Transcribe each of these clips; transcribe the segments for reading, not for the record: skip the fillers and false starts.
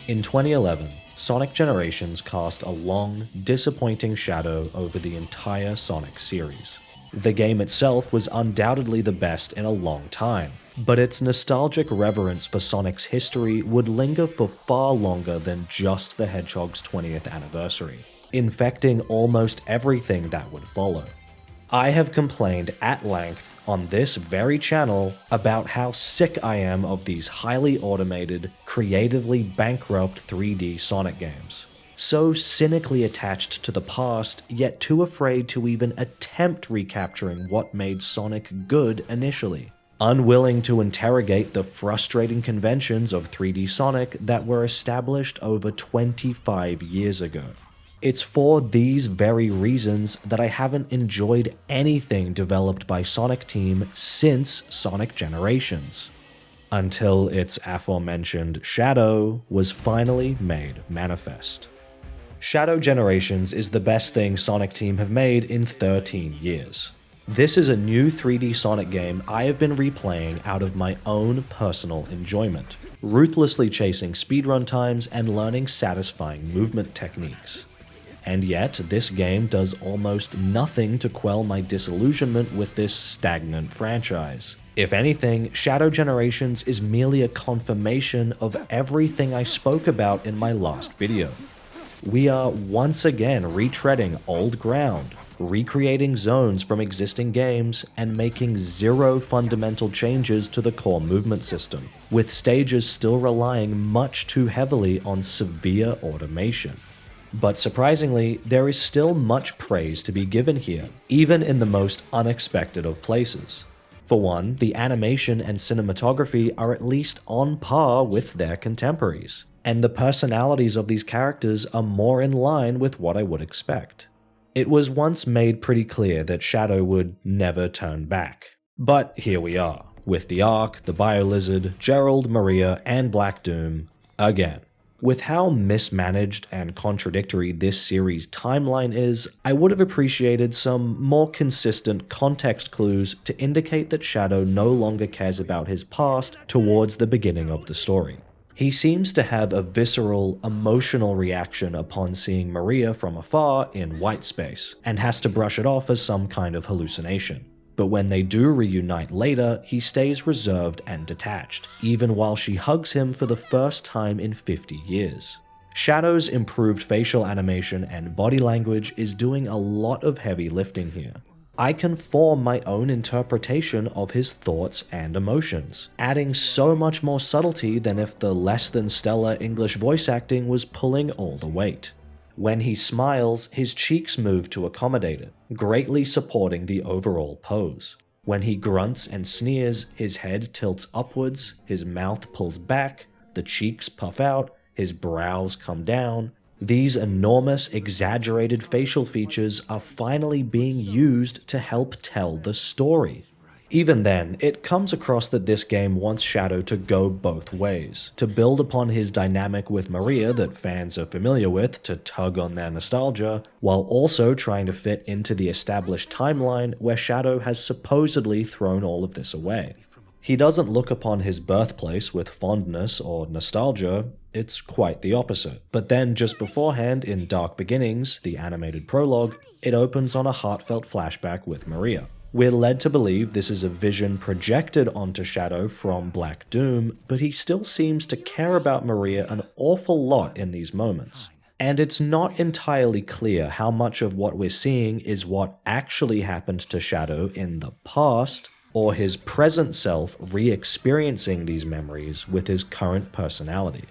In 2011, Sonic Generations cast a long, disappointing shadow over the entire Sonic series. The game itself was undoubtedly the best in a long time, but its nostalgic reverence for Sonic's history would linger for far longer than just the Hedgehog's 20th anniversary, infecting almost everything that would follow. I have complained at length on this very channel about how sick I am of these highly automated, creatively bankrupt 3D Sonic games. So cynically attached to the past, yet too afraid to even attempt recapturing what made Sonic good initially. Unwilling to interrogate the frustrating conventions of 3D Sonic that were established over 25 years ago. It's for these very reasons that I haven't enjoyed anything developed by Sonic Team since Sonic Generations. Until its aforementioned Shadow was finally made manifest. Shadow Generations is the best thing Sonic Team have made in 13 years. This is a new 3D Sonic game I have been replaying out of my own personal enjoyment, ruthlessly chasing speedrun times and learning satisfying movement techniques. And yet, this game does almost nothing to quell my disillusionment with this stagnant franchise. If anything, Shadow Generations is merely a confirmation of everything I spoke about in my last video. We are once again retreading old ground, recreating zones from existing games, and making zero fundamental changes to the core movement system, with stages still relying much too heavily on severe automation. But surprisingly, there is still much praise to be given here, even in the most unexpected of places. For one, the animation and cinematography are at least on par with their contemporaries, and the personalities of these characters are more in line with what I would expect. It was once made pretty clear that Shadow would never turn back. But here we are, with the Ark, the Bio-Lizard, Gerald, Maria, and Black Doom again. With how mismanaged and contradictory this series' timeline is, I would have appreciated some more consistent context clues to indicate that Shadow no longer cares about his past towards the beginning of the story. He seems to have a visceral, emotional reaction upon seeing Maria from afar in white space, and has to brush it off as some kind of hallucination. But when they do reunite later, he stays reserved and detached, even while she hugs him for the first time in 50 years. Shadow's improved facial animation and body language is doing a lot of heavy lifting here. I can form my own interpretation of his thoughts and emotions, adding so much more subtlety than if the less than stellar English voice acting was pulling all the weight. When he smiles, his cheeks move to accommodate it, greatly supporting the overall pose. When he grunts and sneers, his head tilts upwards, his mouth pulls back, the cheeks puff out, his brows come down. These enormous, exaggerated facial features are finally being used to help tell the story. Even then, it comes across that this game wants Shadow to go both ways, to build upon his dynamic with Maria that fans are familiar with to tug on their nostalgia, while also trying to fit into the established timeline where Shadow has supposedly thrown all of this away. He doesn't look upon his birthplace with fondness or nostalgia, it's quite the opposite. But then just beforehand in Dark Beginnings, the animated prologue, it opens on a heartfelt flashback with Maria. We're led to believe this is a vision projected onto Shadow from Black Doom, but he still seems to care about Maria an awful lot in these moments. And it's not entirely clear how much of what we're seeing is what actually happened to Shadow in the past, or his present self re-experiencing these memories with his current personality.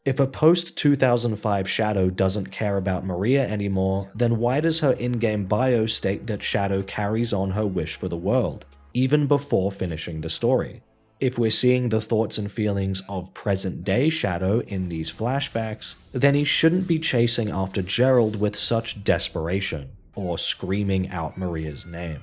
If a post-2005 Shadow doesn't care about Maria anymore, then why does her in-game bio state that Shadow carries on her wish for the world, even before finishing the story? If we're seeing the thoughts and feelings of present-day Shadow in these flashbacks, then he shouldn't be chasing after Gerald with such desperation, or screaming out Maria's name.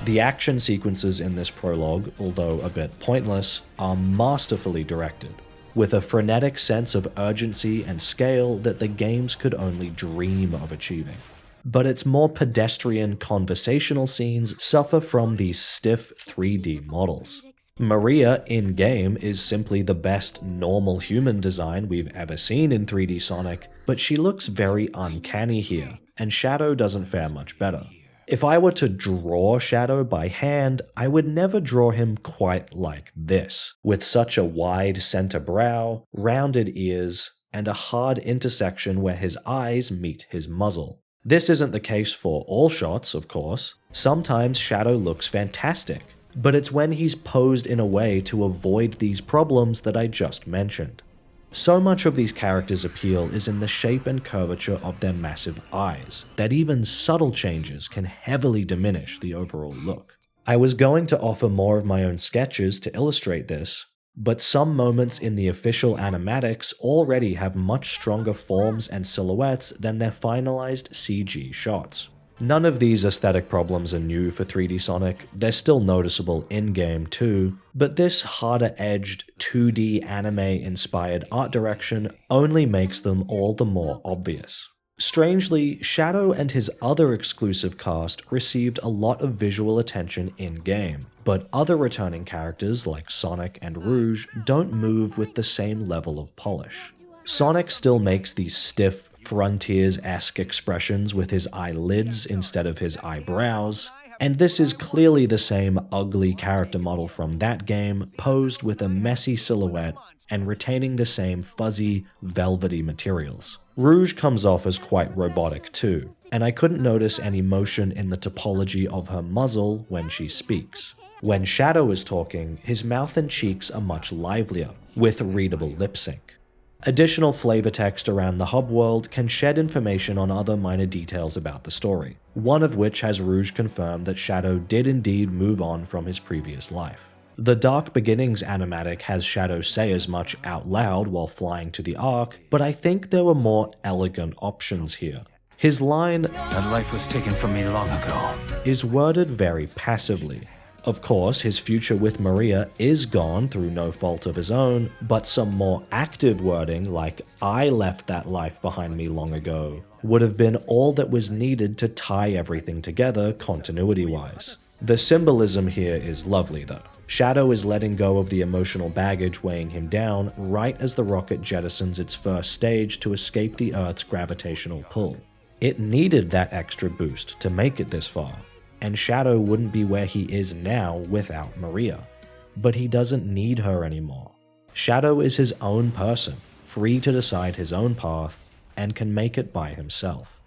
The action sequences in this prologue, although a bit pointless, are masterfully directed, with a frenetic sense of urgency and scale that the games could only dream of achieving. But its more pedestrian conversational scenes suffer from these stiff 3D models. Maria in-game is simply the best normal human design we've ever seen in 3D Sonic, but she looks very uncanny here, and Shadow doesn't fare much better. If I were to draw Shadow by hand, I would never draw him quite like this, with such a wide center brow, rounded ears, and a hard intersection where his eyes meet his muzzle. This isn't the case for all shots, of course. Sometimes Shadow looks fantastic, but it's when he's posed in a way to avoid these problems that I just mentioned. So much of these characters' appeal is in the shape and curvature of their massive eyes, that even subtle changes can heavily diminish the overall look. I was going to offer more of my own sketches to illustrate this, but some moments in the official animatics already have much stronger forms and silhouettes than their finalized CG shots. None of these aesthetic problems are new for 3D Sonic, they're still noticeable in-game too, but this harder-edged, 2D anime-inspired art direction only makes them all the more obvious. Strangely, Shadow and his other exclusive cast received a lot of visual attention in-game, but other returning characters like Sonic and Rouge don't move with the same level of polish. Sonic still makes these stiff, Frontiers-esque expressions with his eyelids instead of his eyebrows, and this is clearly the same ugly character model from that game, posed with a messy silhouette and retaining the same fuzzy, velvety materials. Rouge comes off as quite robotic too, and I couldn't notice any motion in the topology of her muzzle when she speaks. When Shadow is talking, his mouth and cheeks are much livelier, with readable lip sync. Additional flavor text around the hub world can shed information on other minor details about the story, one of which has Rouge confirmed that Shadow did indeed move on from his previous life. The Dark Beginnings animatic has Shadow say as much out loud while flying to the Ark, but I think there were more elegant options here. His line, "That life was taken from me long ago," is worded very passively. Of course, his future with Maria is gone through no fault of his own, but some more active wording like "I left that life behind me long ago" would have been all that was needed to tie everything together continuity-wise. The symbolism here is lovely though. Shadow is letting go of the emotional baggage weighing him down right as the rocket jettisons its first stage to escape the Earth's gravitational pull. It needed that extra boost to make it this far, and Shadow wouldn't be where he is now without Maria. But he doesn't need her anymore. Shadow is his own person, free to decide his own path, and can make it by himself.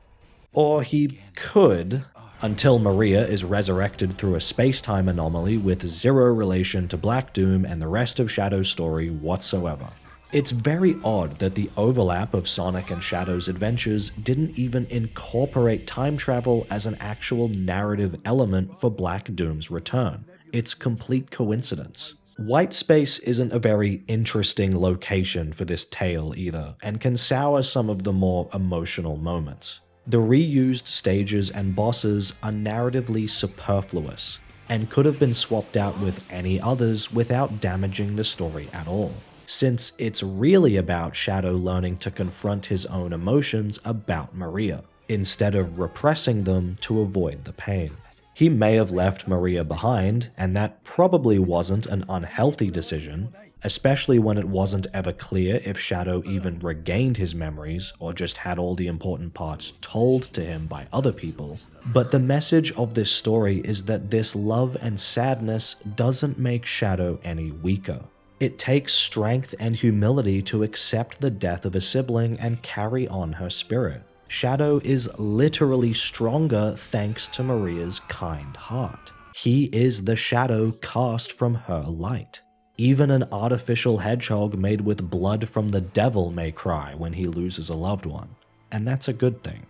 Or he could, until Maria is resurrected through a space-time anomaly with zero relation to Black Doom and the rest of Shadow's story whatsoever. It's very odd that the overlap of Sonic and Shadow's adventures didn't even incorporate time travel as an actual narrative element for Black Doom's return. It's complete coincidence. White space isn't a very interesting location for this tale either, and can sour some of the more emotional moments. The reused stages and bosses are narratively superfluous, and could have been swapped out with any others without damaging the story at all, since it's really about Shadow learning to confront his own emotions about Maria, instead of repressing them to avoid the pain. He may have left Maria behind, and that probably wasn't an unhealthy decision, especially when it wasn't ever clear if Shadow even regained his memories or just had all the important parts told to him by other people. But the message of this story is that this love and sadness doesn't make Shadow any weaker. It takes strength and humility to accept the death of a sibling and carry on her spirit. Shadow is literally stronger thanks to Maria's kind heart. He is the shadow cast from her light. Even an artificial hedgehog made with blood from the devil may cry when he loses a loved one, and that's a good thing.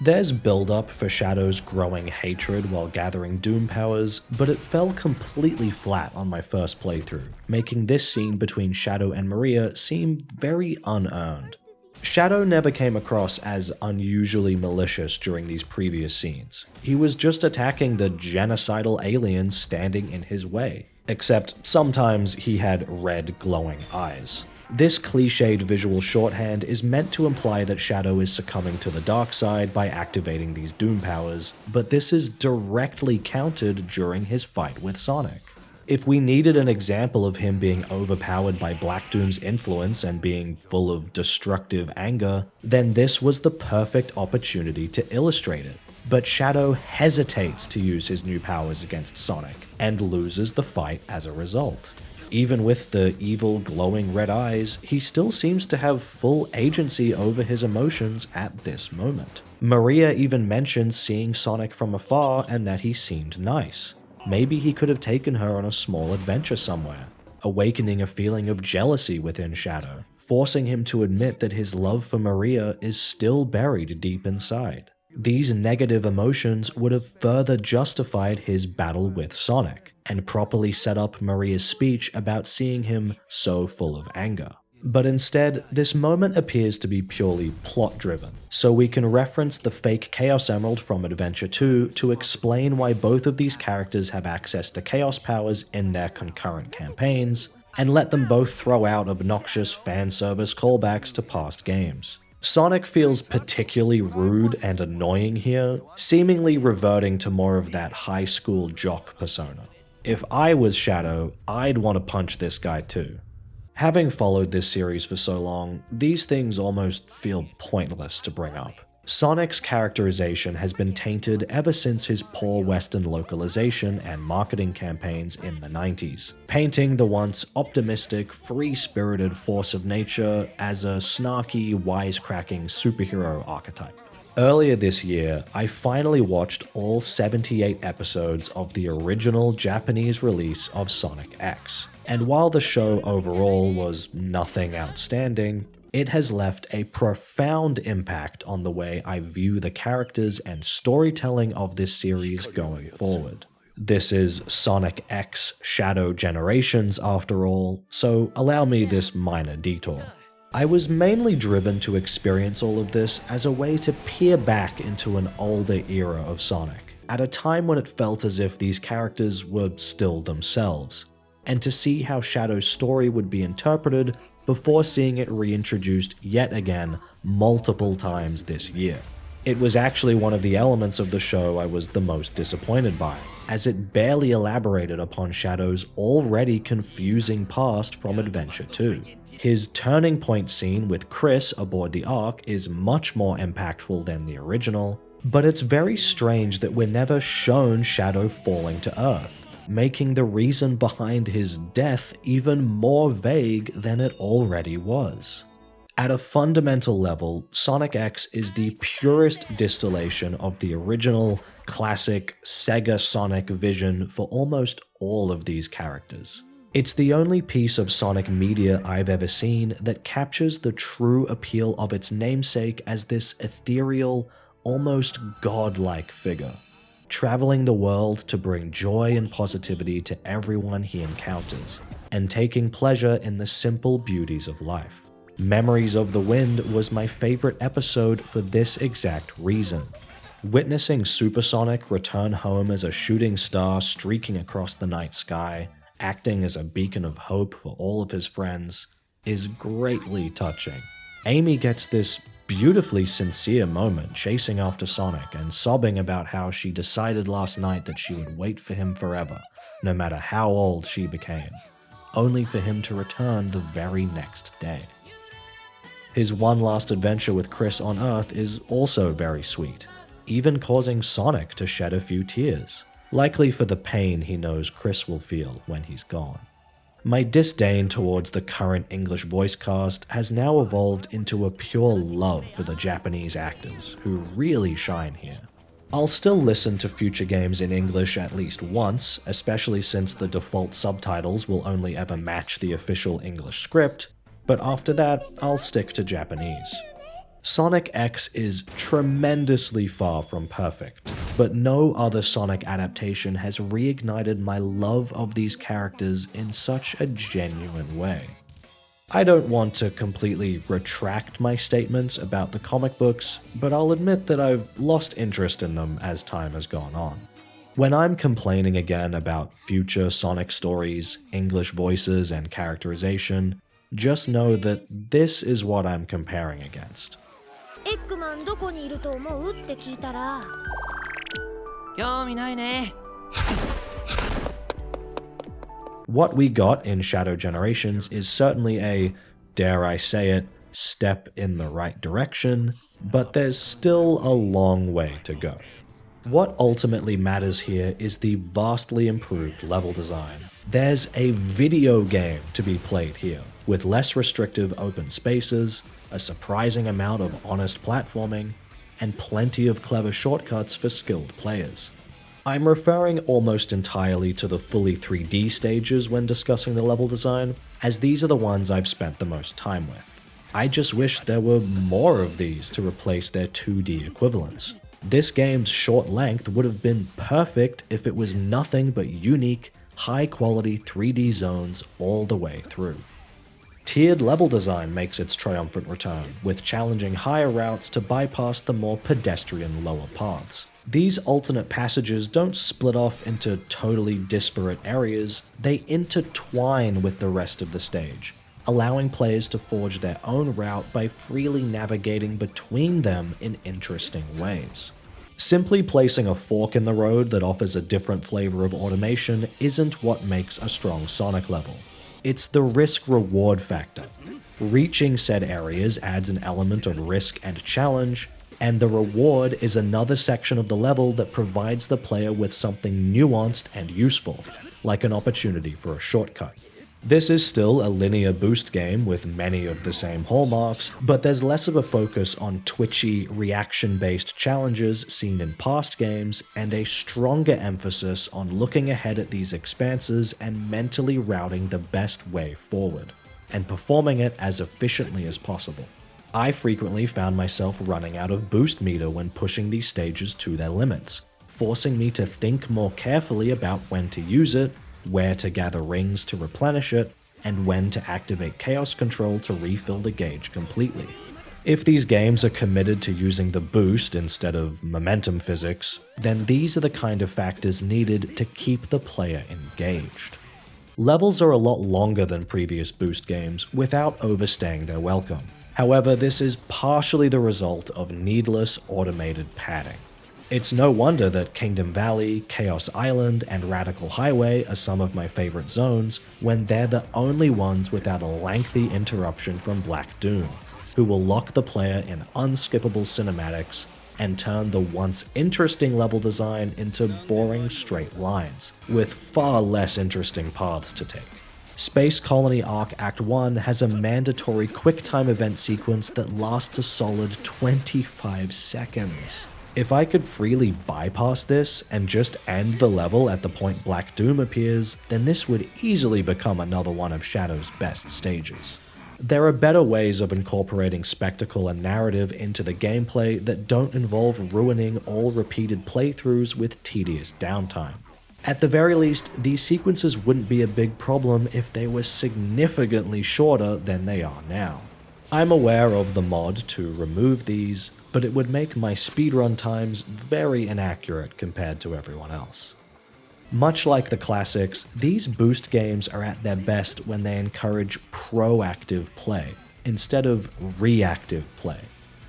There's build-up for Shadow's growing hatred while gathering Doom powers, but it fell completely flat on my first playthrough, making this scene between Shadow and Maria seem very unearned. Shadow never came across as unusually malicious during these previous scenes. He was just attacking the genocidal aliens standing in his way, except sometimes he had red glowing eyes. This cliched visual shorthand is meant to imply that Shadow is succumbing to the dark side by activating these Doom powers, but this is directly countered during his fight with Sonic. If we needed an example of him being overpowered by Black Doom's influence and being full of destructive anger, then this was the perfect opportunity to illustrate it. But Shadow hesitates to use his new powers against Sonic, and loses the fight as a result. Even with the evil glowing red eyes, he still seems to have full agency over his emotions at this moment. Maria even mentions seeing Sonic from afar and that he seemed nice. Maybe he could have taken her on a small adventure somewhere, awakening a feeling of jealousy within Shadow, forcing him to admit that his love for Maria is still buried deep inside. These negative emotions would have further justified his battle with Sonic, and properly set up Maria's speech about seeing him so full of anger. But instead, this moment appears to be purely plot-driven, so we can reference the fake Chaos Emerald from Adventure 2 to explain why both of these characters have access to Chaos powers in their concurrent campaigns, and let them both throw out obnoxious fan service callbacks to past games. Sonic feels particularly rude and annoying here, seemingly reverting to more of that high school jock persona. If I was Shadow, I'd want to punch this guy too. Having followed this series for so long, these things almost feel pointless to bring up. Sonic's characterization has been tainted ever since his poor Western localization and marketing campaigns in the 90s, painting the once optimistic, free-spirited force of nature as a snarky, wisecracking superhero archetype. Earlier this year, I finally watched all 78 episodes of the original Japanese release of Sonic X, and while the show overall was nothing outstanding, it has left a profound impact on the way I view the characters and storytelling of this series going forward. This is Sonic X Shadow Generations after all, so allow me this minor detour. I was mainly driven to experience all of this as a way to peer back into an older era of Sonic, at a time when it felt as if these characters were still themselves, and to see how Shadow's story would be interpreted before seeing it reintroduced yet again multiple times this year. It was actually one of the elements of the show I was the most disappointed by, as it barely elaborated upon Shadow's already confusing past from Adventure 2. His turning point scene with Chris aboard the Ark is much more impactful than the original, but it's very strange that we're never shown Shadow falling to Earth, making the reason behind his death even more vague than it already was. At a fundamental level, Sonic X is the purest distillation of the original, classic Sega Sonic vision for almost all of these characters. It's the only piece of Sonic media I've ever seen that captures the true appeal of its namesake as this ethereal, almost godlike figure, traveling the world to bring joy and positivity to everyone he encounters, and taking pleasure in the simple beauties of life. Memories of the Wind was my favorite episode for this exact reason. Witnessing Supersonic return home as a shooting star streaking across the night sky, acting as a beacon of hope for all of his friends, is greatly touching. Amy gets this beautifully sincere moment chasing after Sonic and sobbing about how she decided last night that she would wait for him forever, no matter how old she became, only for him to return the very next day. His one last adventure with Chris on Earth is also very sweet, even causing Sonic to shed a few tears, likely for the pain he knows Chris will feel when he's gone. My disdain towards the current English voice cast has now evolved into a pure love for the Japanese actors, who really shine here. I'll still listen to future games in English at least once, especially since the default subtitles will only ever match the official English script, but after that, I'll stick to Japanese. Sonic X is tremendously far from perfect, but no other Sonic adaptation has reignited my love of these characters in such a genuine way. I don't want to completely retract my statements about the comic books, but I'll admit that I've lost interest in them as time has gone on. When I'm complaining again about future Sonic stories, English voices, and characterization, just know that this is what I'm comparing against. エッグマンどこにいると思うって聞いたら興味ないね What we got in Shadow Generations is certainly a, dare I say it, step in the right direction, but there's still a long way to go. What ultimately matters here is the vastly improved level design. There's a video game to be played here, with less restrictive open spaces, a surprising amount of honest platforming, and plenty of clever shortcuts for skilled players. I'm referring almost entirely to the fully 3D stages when discussing the level design, as these are the ones I've spent the most time with. I just wish there were more of these to replace their 2D equivalents. This game's short length would have been perfect if it was nothing but unique, high-quality 3D zones all the way through. Tiered level design makes its triumphant return, with challenging higher routes to bypass the more pedestrian lower paths. These alternate passages don't split off into totally disparate areas, they intertwine with the rest of the stage, allowing players to forge their own route by freely navigating between them in interesting ways. Simply placing a fork in the road that offers a different flavor of automation isn't what makes a strong Sonic level. It's the risk-reward factor. Reaching said areas adds an element of risk and challenge, and the reward is another section of the level that provides the player with something nuanced and useful, like an opportunity for a shortcut. This is still a linear boost game with many of the same hallmarks, but there's less of a focus on twitchy, reaction-based challenges seen in past games, and a stronger emphasis on looking ahead at these expanses and mentally routing the best way forward, and performing it as efficiently as possible. I frequently found myself running out of boost meter when pushing these stages to their limits, forcing me to think more carefully about when to use it, where to gather rings to replenish it, and when to activate Chaos Control to refill the gauge completely. If these games are committed to using the boost instead of momentum physics, then these are the kind of factors needed to keep the player engaged. Levels are a lot longer than previous boost games without overstaying their welcome. However, this is partially the result of needless automated padding. It's no wonder that Kingdom Valley, Chaos Island, and Radical Highway are some of my favorite zones, when they're the only ones without a lengthy interruption from Black Doom, who will lock the player in unskippable cinematics and turn the once interesting level design into boring straight lines, with far less interesting paths to take. Space Colony Arc Act 1 has a mandatory QuickTime event sequence that lasts a solid 25 seconds. If I could freely bypass this and just end the level at the point Black Doom appears, then this would easily become another one of Shadow's best stages. There are better ways of incorporating spectacle and narrative into the gameplay that don't involve ruining all repeated playthroughs with tedious downtime. At the very least, these sequences wouldn't be a big problem if they were significantly shorter than they are now. I'm aware of the mod to remove these, but it would make my speedrun times very inaccurate compared to everyone else. Much like the classics, these boost games are at their best when they encourage proactive play, instead of reactive play.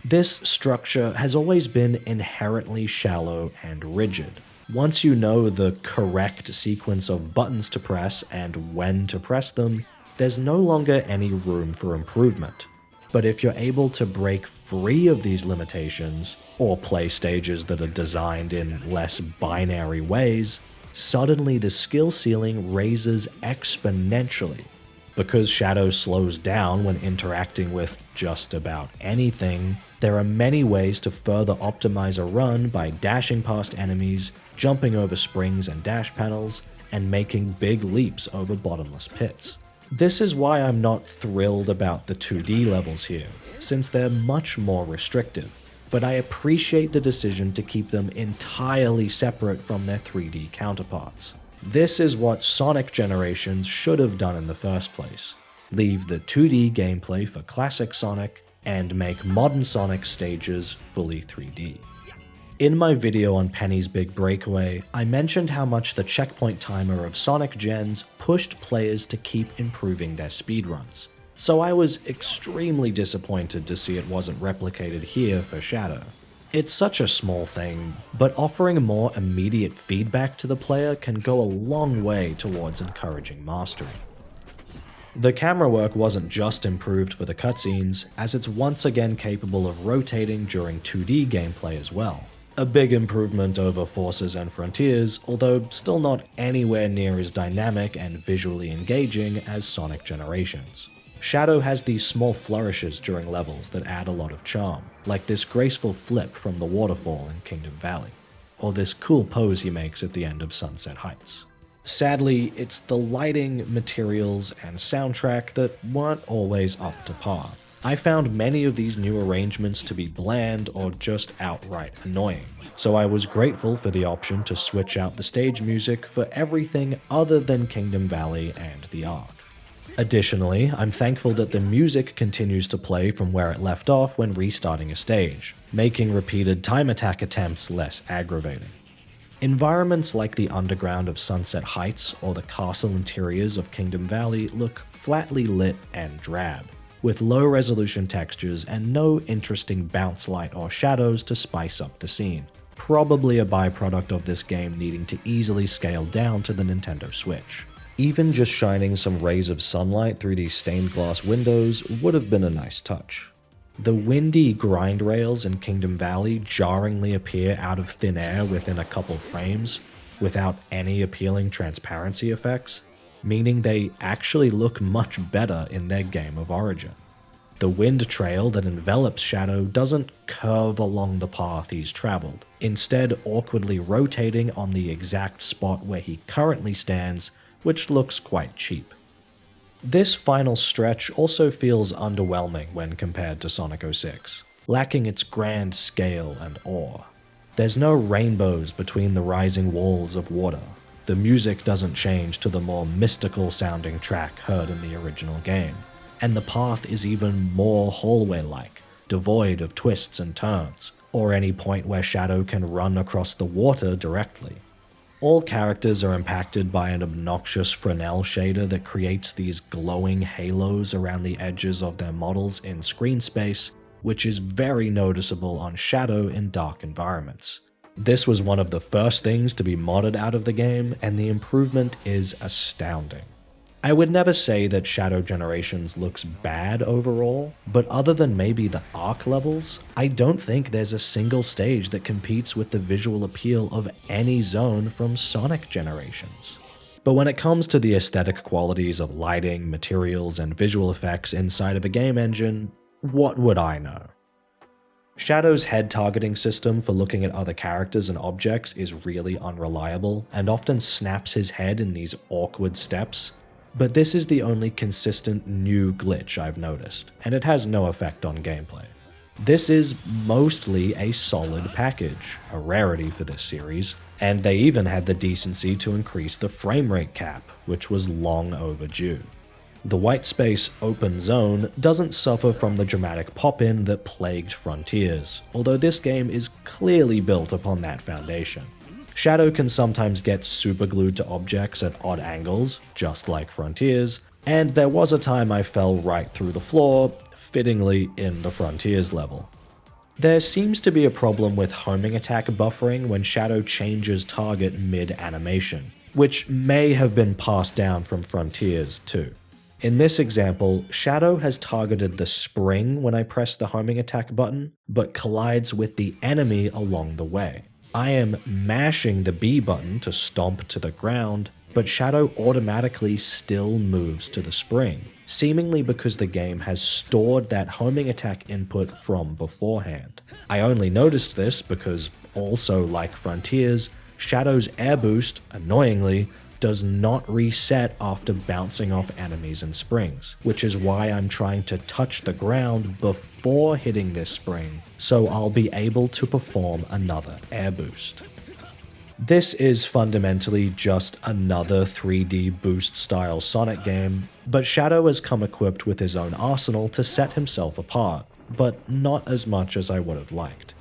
This structure has always been inherently shallow and rigid. Once you know the correct sequence of buttons to press and when to press them, there's no longer any room for improvement. But if you're able to break free of these limitations, or play stages that are designed in less binary ways, suddenly the skill ceiling raises exponentially. Because Shadow slows down when interacting with just about anything, there are many ways to further optimize a run by dashing past enemies, jumping over springs and dash panels, and making big leaps over bottomless pits. This is why I'm not thrilled about the 2D levels here, since they're much more restrictive, but I appreciate the decision to keep them entirely separate from their 3D counterparts. This is what Sonic Generations should have done in the first place. Leave the 2D gameplay for classic Sonic, and make modern Sonic stages fully 3D. In my video on Penny's Big Breakaway, I mentioned how much the checkpoint timer of Sonic Gens pushed players to keep improving their speedruns, so I was extremely disappointed to see it wasn't replicated here for Shadow. It's such a small thing, but offering more immediate feedback to the player can go a long way towards encouraging mastery. The camera work wasn't just improved for the cutscenes, as it's once again capable of rotating during 2D gameplay as well. A big improvement over Forces and Frontiers, although still not anywhere near as dynamic and visually engaging as Sonic Generations. Shadow has these small flourishes during levels that add a lot of charm, like this graceful flip from the waterfall in Kingdom Valley, or this cool pose he makes at the end of Sunset Heights. Sadly, it's the lighting, materials, and soundtrack that weren't always up to par. I found many of these new arrangements to be bland or just outright annoying, so I was grateful for the option to switch out the stage music for everything other than Kingdom Valley and the Ark. Additionally, I'm thankful that the music continues to play from where it left off when restarting a stage, making repeated time attack attempts less aggravating. Environments like the underground of Sunset Heights or the castle interiors of Kingdom Valley look flatly lit and drab, with low-resolution textures and no interesting bounce light or shadows to spice up the scene, probably a byproduct of this game needing to easily scale down to the Nintendo Switch. Even just shining some rays of sunlight through these stained glass windows would have been a nice touch. The windy grind rails in Kingdom Valley jarringly appear out of thin air within a couple frames, without any appealing transparency effects, meaning they actually look much better in their game of origin. The wind trail that envelops Shadow doesn't curve along the path he's traveled, instead awkwardly rotating on the exact spot where he currently stands, which looks quite cheap. This final stretch also feels underwhelming when compared to Sonic 06, lacking its grand scale and awe. There's no rainbows between the rising walls of water. The music doesn't change to the more mystical sounding track heard in the original game, and the path is even more hallway-like, devoid of twists and turns, or any point where Shadow can run across the water directly. All characters are impacted by an obnoxious Fresnel shader that creates these glowing halos around the edges of their models in screen space, which is very noticeable on Shadow in dark environments. This was one of the first things to be modded out of the game, and the improvement is astounding. I would never say that Shadow Generations looks bad overall, but other than maybe the Ark levels, I don't think there's a single stage that competes with the visual appeal of any zone from Sonic Generations. But when it comes to the aesthetic qualities of lighting, materials, and visual effects inside of a game engine, what would I know? Shadow's head targeting system for looking at other characters and objects is really unreliable, and often snaps his head in these awkward steps. But this is the only consistent new glitch I've noticed, and it has no effect on gameplay. This is mostly a solid package, a rarity for this series, and they even had the decency to increase the frame rate cap, which was long overdue. The white space open zone doesn't suffer from the dramatic pop-in that plagued Frontiers, although this game is clearly built upon that foundation. Shadow can sometimes get superglued to objects at odd angles, just like Frontiers, and there was a time I fell right through the floor, fittingly in the Frontiers level. There seems to be a problem with homing attack buffering when Shadow changes target mid-animation, which may have been passed down from Frontiers too. In this example, Shadow has targeted the spring when I press the homing attack button, but collides with the enemy along the way. I am mashing the B button to stomp to the ground, but Shadow automatically still moves to the spring, seemingly because the game has stored that homing attack input from beforehand. I only noticed this because, also like Frontiers, Shadow's air boost, annoyingly, does not reset after bouncing off enemies and springs, which is why I'm trying to touch the ground before hitting this spring, so I'll be able to perform another air boost. This is fundamentally just another 3D boost style Sonic game, but Shadow has come equipped with his own arsenal to set himself apart, but not as much as I would have liked.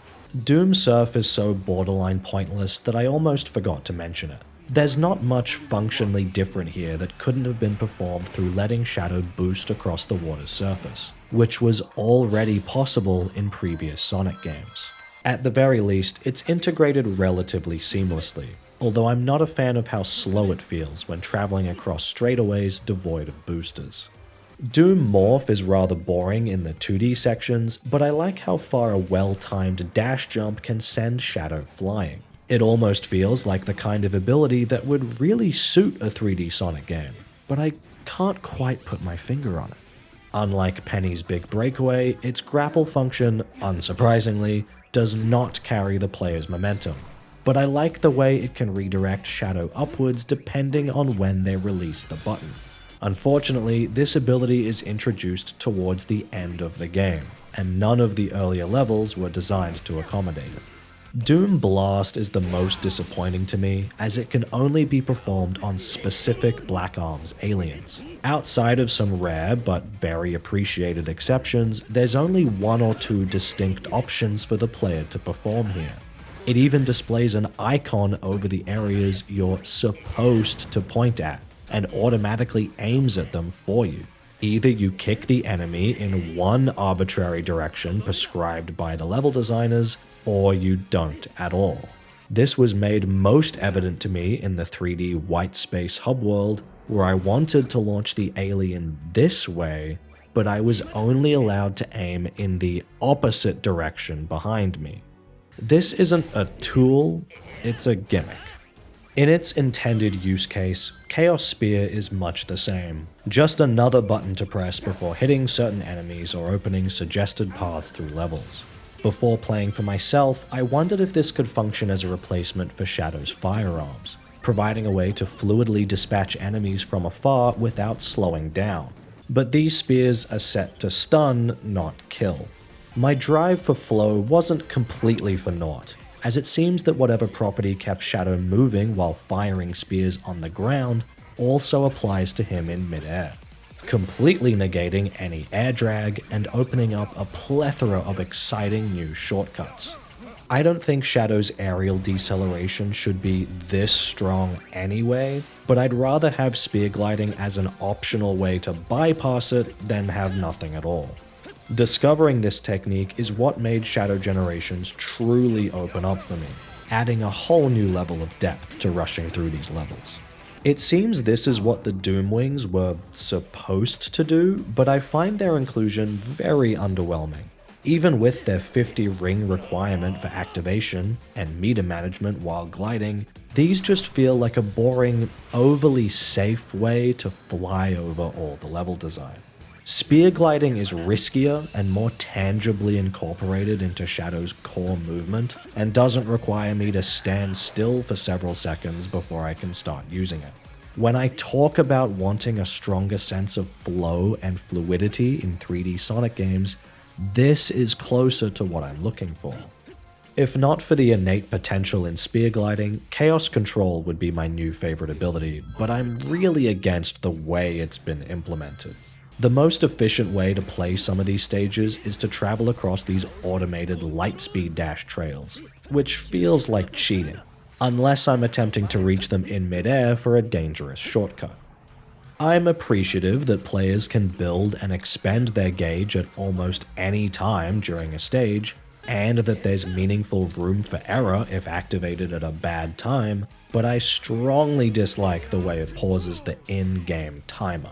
Doom Surf is so borderline pointless that I almost forgot to mention it. There's not much functionally different here that couldn't have been performed through letting Shadow boost across the water's surface, which was already possible in previous Sonic games. At the very least, it's integrated relatively seamlessly, although I'm not a fan of how slow it feels when traveling across straightaways devoid of boosters. Doom Morph is rather boring in the 2D sections, but I like how far a well-timed dash jump can send Shadow flying. It almost feels like the kind of ability that would really suit a 3D Sonic game, but I can't quite put my finger on it. Unlike Penny's Big Breakaway, its grapple function, unsurprisingly, does not carry the player's momentum, but I like the way it can redirect Shadow upwards depending on when they release the button. Unfortunately, this ability is introduced towards the end of the game, and none of the earlier levels were designed to accommodate it. Doom Blast is the most disappointing to me, as it can only be performed on specific Black Arms aliens. Outside of some rare but very appreciated exceptions, there's only 1 or 2 distinct options for the player to perform here. It even displays an icon over the areas you're supposed to point at, and automatically aims at them for you. Either you kick the enemy in one arbitrary direction prescribed by the level designers, or you don't at all. This was made most evident to me in the 3D white space hub world, where I wanted to launch the alien this way, but I was only allowed to aim in the opposite direction behind me. This isn't a tool, it's a gimmick. In its intended use case, Chaos Spear is much the same. Just another button to press before hitting certain enemies or opening suggested paths through levels. Before playing for myself, I wondered if this could function as a replacement for Shadow's firearms, providing a way to fluidly dispatch enemies from afar without slowing down. But these spears are set to stun, not kill. My drive for flow wasn't completely for naught, as it seems that whatever property kept Shadow moving while firing spears on the ground also applies to him in midair, completely negating any air drag and opening up a plethora of exciting new shortcuts. I don't think Shadow's aerial deceleration should be this strong anyway, but I'd rather have spear gliding as an optional way to bypass it than have nothing at all. Discovering this technique is what made Shadow Generations truly open up for me, adding a whole new level of depth to rushing through these levels. It seems this is what the Doom Wings were supposed to do, but I find their inclusion very underwhelming. Even with their 50 ring requirement for activation and meter management while gliding, these just feel like a boring, overly safe way to fly over all the level design. Spear gliding is riskier and more tangibly incorporated into Shadow's core movement, and doesn't require me to stand still for several seconds before I can start using it. When I talk about wanting a stronger sense of flow and fluidity in 3D Sonic games, this is closer to what I'm looking for. If not for the innate potential in spear gliding, Chaos Control would be my new favorite ability, but I'm really against the way it's been implemented. The most efficient way to play some of these stages is to travel across these automated lightspeed dash trails, which feels like cheating, unless I'm attempting to reach them in midair for a dangerous shortcut. I'm appreciative that players can build and expend their gauge at almost any time during a stage, and that there's meaningful room for error if activated at a bad time, but I strongly dislike the way it pauses the in-game timer.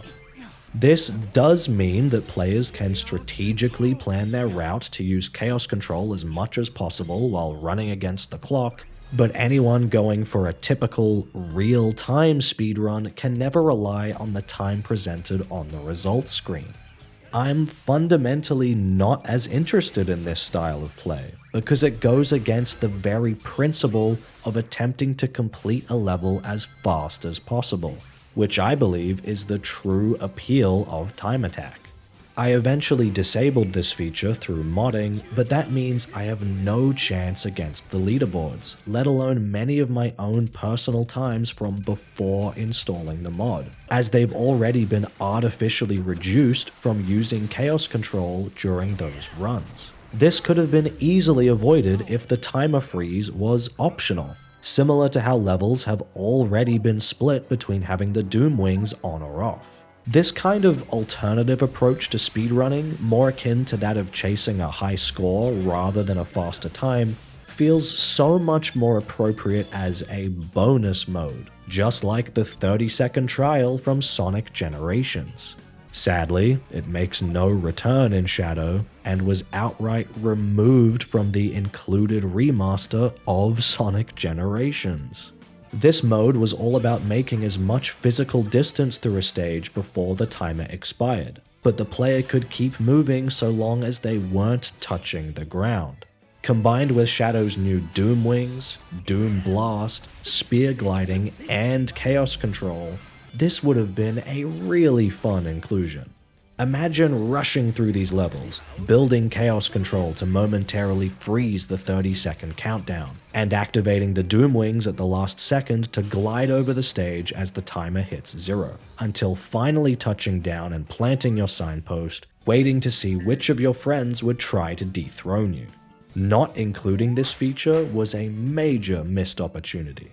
This does mean that players can strategically plan their route to use Chaos Control as much as possible while running against the clock, but anyone going for a typical real-time speedrun can never rely on the time presented on the results screen. I'm fundamentally not as interested in this style of play, because it goes against the very principle of attempting to complete a level as fast as possible, which I believe is the true appeal of Time Attack. I eventually disabled this feature through modding, but that means I have no chance against the leaderboards, let alone many of my own personal times from before installing the mod, as they've already been artificially reduced from using Chaos Control during those runs. This could have been easily avoided if the timer freeze was optional, similar to how levels have already been split between having the Doom Wings on or off. This kind of alternative approach to speedrunning, more akin to that of chasing a high score rather than a faster time, feels so much more appropriate as a bonus mode, just like the 30-second trial from Sonic Generations. Sadly, it makes no return in Shadow, and was outright removed from the included remaster of Sonic Generations. This mode was all about making as much physical distance through a stage before the timer expired, but the player could keep moving so long as they weren't touching the ground. Combined with Shadow's new Doom Wings, Doom Blast, Spear Gliding, and Chaos Control, this would have been a really fun inclusion. Imagine rushing through these levels, building Chaos Control to momentarily freeze the 30-second countdown, and activating the Doom Wings at the last second to glide over the stage as the timer hits 0, until finally touching down and planting your signpost, waiting to see which of your friends would try to dethrone you. Not including this feature was a major missed opportunity.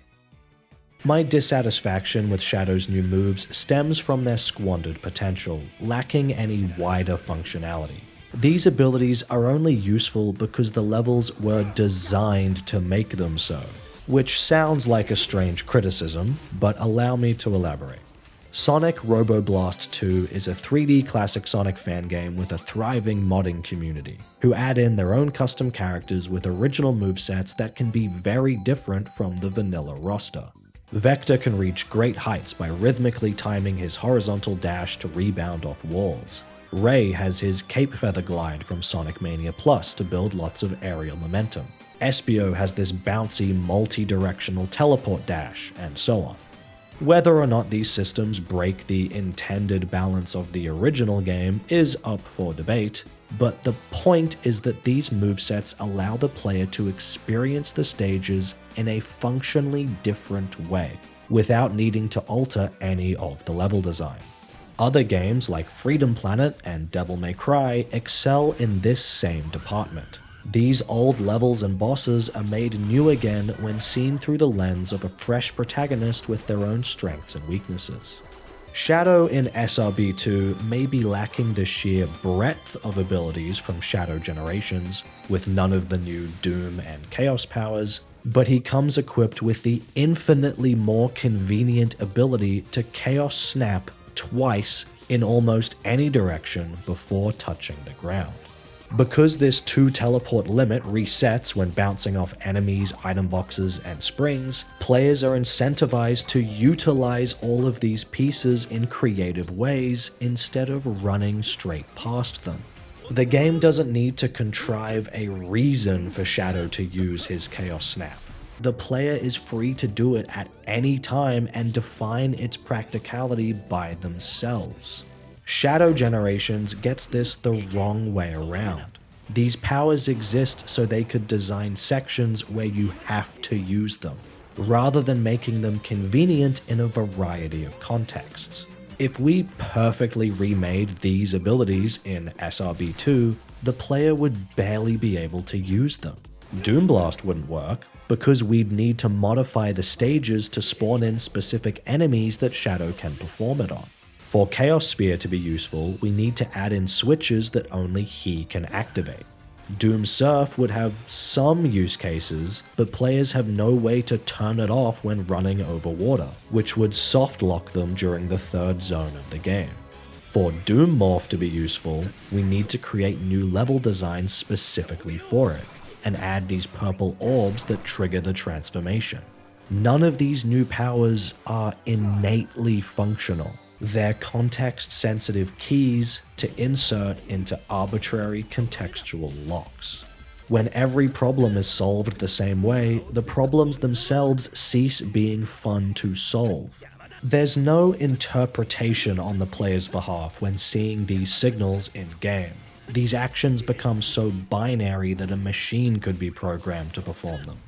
My dissatisfaction with Shadow's new moves stems from their squandered potential, lacking any wider functionality. These abilities are only useful because the levels were designed to make them so, which sounds like a strange criticism, but allow me to elaborate. Sonic Roboblast 2 is a 3D classic Sonic fan game with a thriving modding community, who add in their own custom characters with original movesets that can be very different from the vanilla roster. Vector can reach great heights by rhythmically timing his horizontal dash to rebound off walls. Ray has his Cape Feather Glide from Sonic Mania Plus to build lots of aerial momentum. Espio has this bouncy multi-directional teleport dash, and so on. Whether or not these systems break the intended balance of the original game is up for debate, but the point is that these movesets allow the player to experience the stages in a functionally different way, without needing to alter any of the level design. Other games like Freedom Planet and Devil May Cry excel in this same department. These old levels and bosses are made new again when seen through the lens of a fresh protagonist with their own strengths and weaknesses. Shadow in SRB 2 may be lacking the sheer breadth of abilities from Shadow Generations, with none of the new Doom and Chaos powers, but he comes equipped with the infinitely more convenient ability to Chaos Snap twice in almost any direction before touching the ground. Because this 2 teleport limit resets when bouncing off enemies, item boxes, and springs, players are incentivized to utilize all of these pieces in creative ways instead of running straight past them. The game doesn't need to contrive a reason for Shadow to use his Chaos Snap. The player is free to do it at any time and define its practicality by themselves. Shadow Generations gets this the wrong way around. These powers exist so they could design sections where you have to use them, rather than making them convenient in a variety of contexts. If we perfectly remade these abilities in SRB 2, the player would barely be able to use them. Doom Blast wouldn't work, because we'd need to modify the stages to spawn in specific enemies that Shadow can perform it on. For Chaos Spear to be useful, we need to add in switches that only he can activate. Doom Surf would have some use cases, but players have no way to turn it off when running over water, which would soft lock them during the 3rd zone of the game. For Doom Morph to be useful, we need to create new level designs specifically for it, and add these purple orbs that trigger the transformation. None of these new powers are innately functional. They're context-sensitive keys to insert into arbitrary contextual locks. When every problem is solved the same way, the problems themselves cease being fun to solve. There's no interpretation on the player's behalf when seeing these signals in-game. These actions become so binary that a machine could be programmed to perform them.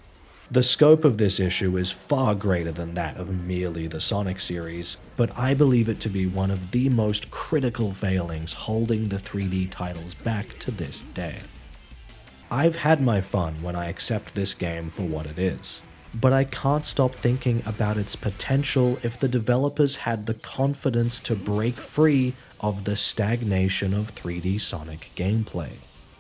The scope of this issue is far greater than that of merely the Sonic series, but I believe it to be one of the most critical failings holding the 3D titles back to this day. I've had my fun when I accept this game for what it is. but I can't stop thinking about its potential if the developers had the confidence to break free of the stagnation of 3D Sonic gameplay.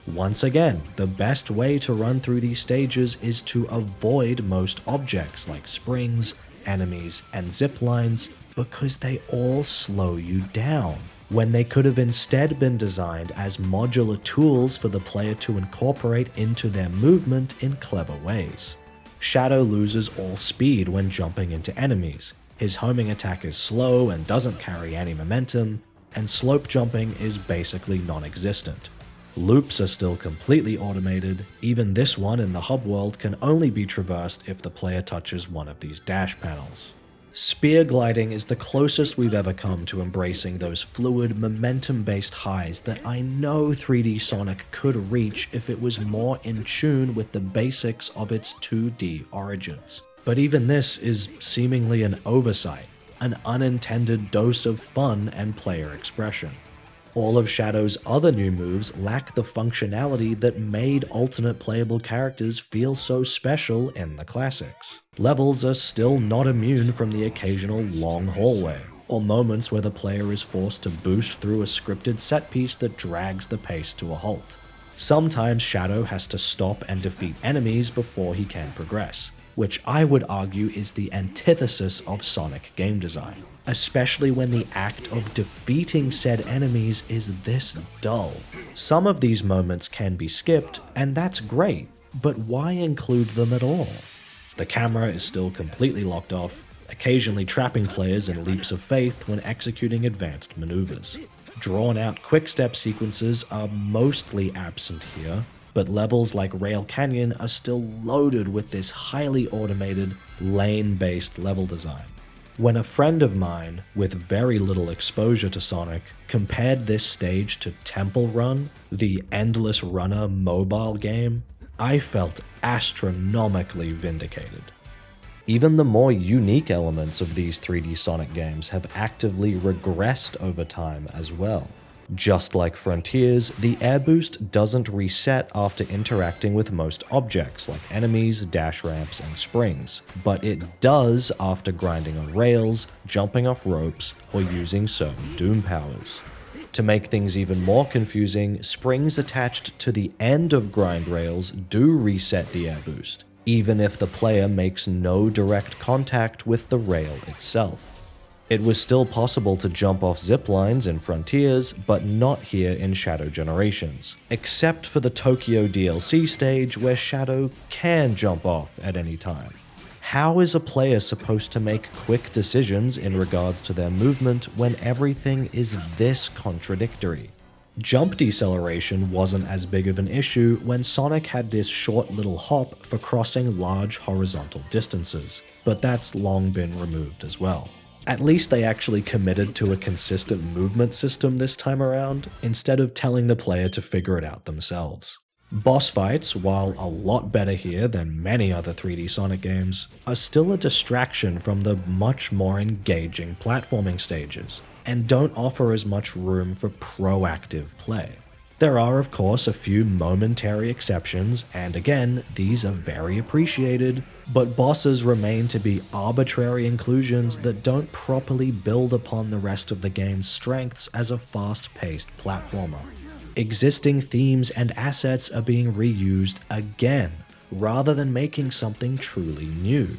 Once again, the best way to run through these stages is to avoid most objects like springs, enemies, and zip lines because they all slow you down, when they could have instead been designed as modular tools for the player to incorporate into their movement in clever ways. Shadow loses all speed when jumping into enemies, his homing attack is slow and doesn't carry any momentum, and slope jumping is basically non-existent. Loops are still completely automated, even this one in the hub world can only be traversed if the player touches one of these dash panels. Spear gliding is the closest we've ever come to embracing those fluid, momentum-based highs that I know 3D Sonic could reach if it was more in tune with the basics of its 2D origins. But even this is seemingly an oversight, an unintended dose of fun and player expression. All of Shadow's other new moves lack the functionality that made alternate playable characters feel so special in the classics. Levels are still not immune from the occasional long hallway, or moments where the player is forced to boost through a scripted set piece that drags the pace to a halt. Sometimes Shadow has to stop and defeat enemies before he can progress, which I would argue is the antithesis of Sonic game design, especially when the act of defeating said enemies is this dull. Some of these moments can be skipped, and that's great, but why include them at all? The camera is still completely locked off, occasionally trapping players in leaps of faith when executing advanced maneuvers. Drawn-out quick-step sequences are mostly absent here, but levels like Rail Canyon are still loaded with this highly automated, lane-based level design. When a friend of mine, with very little exposure to Sonic, compared this stage to Temple Run, the Endless Runner mobile game, I felt astronomically vindicated. Even the more unique elements of these 3D Sonic games have actively regressed over time as well. Just like Frontiers, the air boost doesn't reset after interacting with most objects like enemies, dash ramps, and springs, but it does after grinding on rails, jumping off ropes, or using certain Doom powers. To make things even more confusing, springs attached to the end of grind rails do reset the air boost, even if the player makes no direct contact with the rail itself. It was still possible to jump off zip lines in Frontiers, but not here in Shadow Generations, except for the Tokyo DLC stage where Shadow can jump off at any time. How is a player supposed to make quick decisions in regards to their movement when everything is this contradictory? Jump deceleration wasn't as big of an issue when Sonic had this short little hop for crossing large horizontal distances, but that's long been removed as well. At least they actually committed to a consistent movement system this time around, instead of telling the player to figure it out themselves. Boss fights, while a lot better here than many other 3D Sonic games, are still a distraction from the much more engaging platforming stages, and don't offer as much room for proactive play. There are, of course, a few momentary exceptions, and again, these are very appreciated, but bosses remain to be arbitrary inclusions that don't properly build upon the rest of the game's strengths as a fast-paced platformer. Existing themes and assets are being reused again, rather than making something truly new.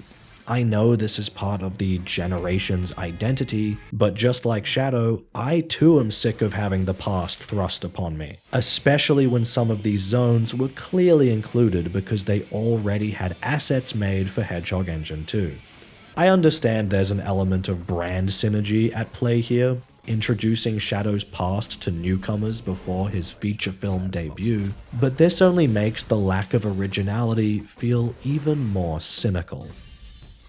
I know this is part of the Generations identity, but just like Shadow, I too am sick of having the past thrust upon me, especially when some of these zones were clearly included because they already had assets made for Hedgehog Engine 2. I understand there's an element of brand synergy at play here, introducing Shadow's past to newcomers before his feature film debut, but this only makes the lack of originality feel even more cynical.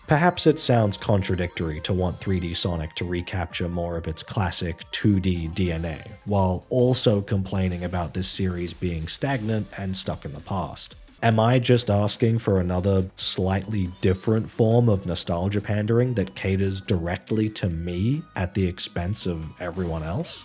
Perhaps it sounds contradictory to want 3D Sonic to recapture more of its classic 2D DNA, while also complaining about this series being stagnant and stuck in the past. Am I just asking for another, slightly different form of nostalgia pandering that caters directly to me at the expense of everyone else?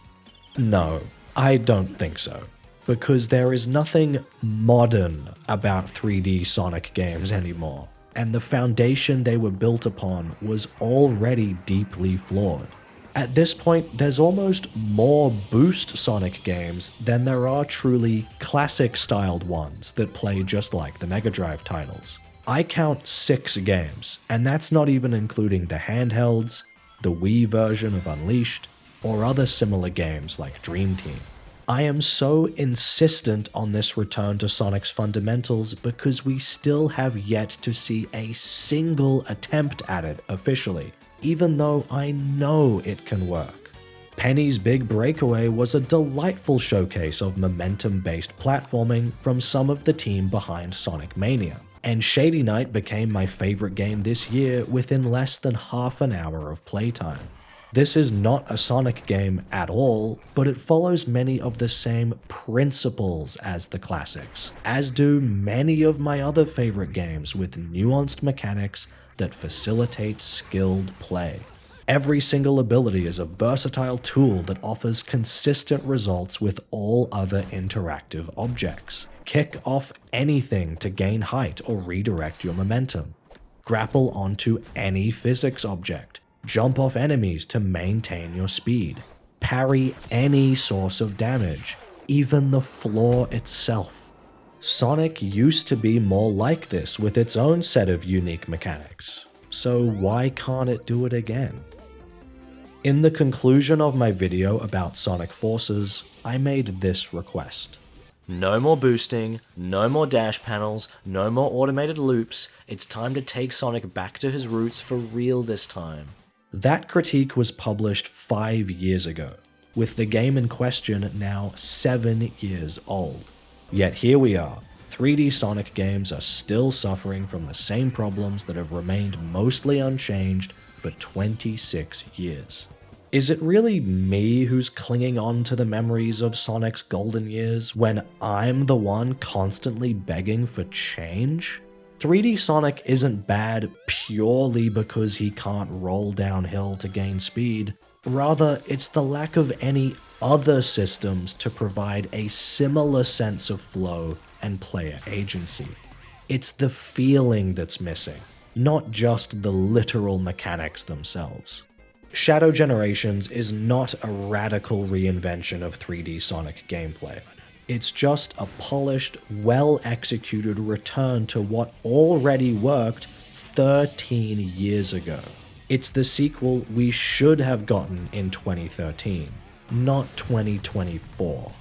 No, I don't think so. Because there is nothing modern about 3D Sonic games anymore. and the foundation they were built upon was already deeply flawed. At this point, there's almost more boost Sonic games than there are truly classic-styled ones that play just like the Mega Drive titles. I count 6 games, and that's not even including the handhelds, the Wii version of Unleashed, or other similar games like Dream Team. I am so insistent on this return to Sonic's fundamentals because we still have yet to see a single attempt at it officially, even though I know it can work. Penny's Big Breakaway was a delightful showcase of momentum-based platforming from some of the team behind Sonic Mania, and Shady Knight became my favorite game this year within less than half an hour of playtime. This is not a Sonic game at all, but it follows many of the same principles as the classics, as do many of my other favorite games with nuanced mechanics that facilitate skilled play. Every single ability is a versatile tool that offers consistent results with all other interactive objects. Kick off anything to gain height or redirect your momentum. Grapple onto any physics object. Jump off enemies to maintain your speed. Parry any source of damage, even the floor itself. Sonic used to be more like this with its own set of unique mechanics, so why can't it do it again? In the conclusion of my video about Sonic Forces, I made this request. No more boosting, no more dash panels, no more automated loops, it's time to take Sonic back to his roots for real this time. That critique was published 5 years ago, with the game in question now 7 years old. Yet here we are, 3D Sonic games are still suffering from the same problems that have remained mostly unchanged for 26 years. Is it really me who's clinging on to the memories of Sonic's golden years when I'm the one constantly begging for change? 3D Sonic isn't bad purely because he can't roll downhill to gain speed. Rather, it's the lack of any other systems to provide a similar sense of flow and player agency. It's the feeling that's missing, not just the literal mechanics themselves. Shadow Generations is not a radical reinvention of 3D Sonic gameplay. It's just a polished, well-executed return to what already worked 13 years ago. It's the sequel we should have gotten in 2013, not 2024.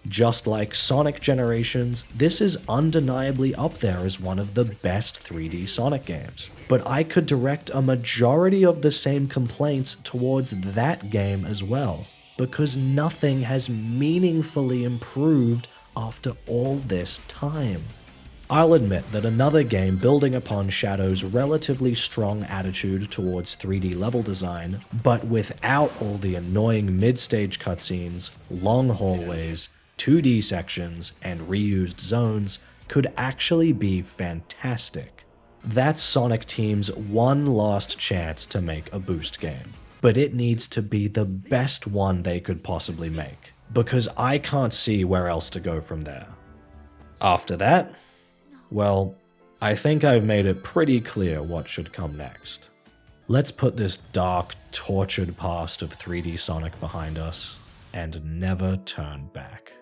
Just like Sonic Generations, this is undeniably up there as one of the best 3D Sonic games. But I could direct a majority of the same complaints towards that game as well, because nothing has meaningfully improved after all this time. I'll admit that another game building upon Shadow's relatively strong attitude towards 3D level design, but without all the annoying mid-stage cutscenes, long hallways, 2D sections, and reused zones, could actually be fantastic. That's Sonic Team's one last chance to make a boost game, but it needs to be the best one they could possibly make, because I can't see where else to go from there. After that, well, I think I've made it pretty clear what should come next. Let's put this dark, tortured past of 3D Sonic behind us, and never turn back.